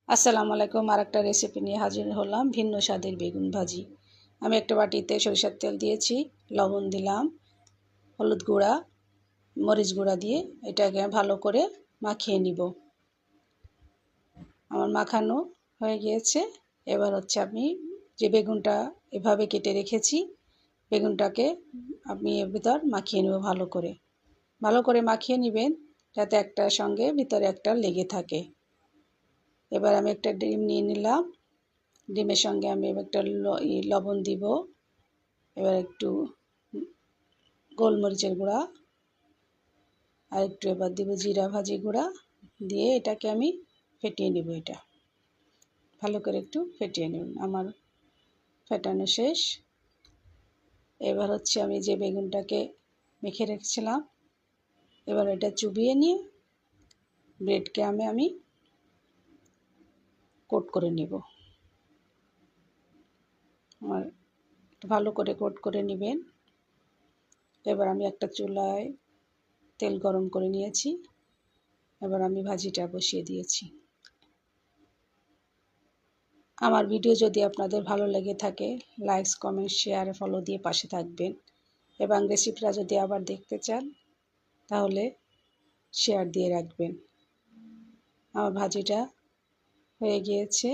আসসালামু আলাইকুম। আরেকটা রেসিপি নিয়ে হাজির হলাম, ভিন্ন স্বাদের বেগুন ভাজি। আমি একটা বাটিতে সরিষার তেল দিয়েছি, লবণ দিলাম, হলুদ গুঁড়া, মরিচ গুঁড়া দিয়ে এটাকে ভালো করে মাখিয়ে নিব। আমার মাখানো হয়ে গিয়েছে। এবার হচ্ছে আমি যে বেগুনটা এভাবে কেটে রেখেছি, বেগুনটাকে আমি এর ভিতর মাখিয়ে নেব ভালো করে মাখিয়ে নেবেন, যাতে একটার সঙ্গে ভিতরে একটা লেগে থাকে। এবার আমি একটা ডিম নিয়ে নিলাম, ডিমের সঙ্গে আমি একটা লবণ দিব, এবার একটু গোলমরিচের গুঁড়া, আর একটু এবার দিব জিরা ভাজি গুঁড়া দিয়ে এটাকে আমি ফেটিয়ে নেব। এটা ভালো করে একটু ফেটিয়ে নেব। আমার ফেটানো শেষ। এবার হচ্ছে আমি যে বেগুনটাকে মেখে রেখেছিলাম, এবার এটা চুবিয়ে নিয়ে ব্রেডকে আমি কোট করে নেব। আমার ভালো করে কোট করে নেবেন। এবার আমি একটা চুলায় তেল গরম করে নিয়েছি, এবার আমি ভাজিটা বসিয়ে দিয়েছি। আমার ভিডিও যদি আপনাদের ভালো লেগে থাকে, লাইক, কমেন্ট, শেয়ার, ফলো দিয়ে পাশে থাকবেন। এবং রেসিপিটা যদি আবার দেখতে চান তাহলে শেয়ার দিয়ে রাখবেন। আমার ভাজিটা হয়ে গিয়েছে।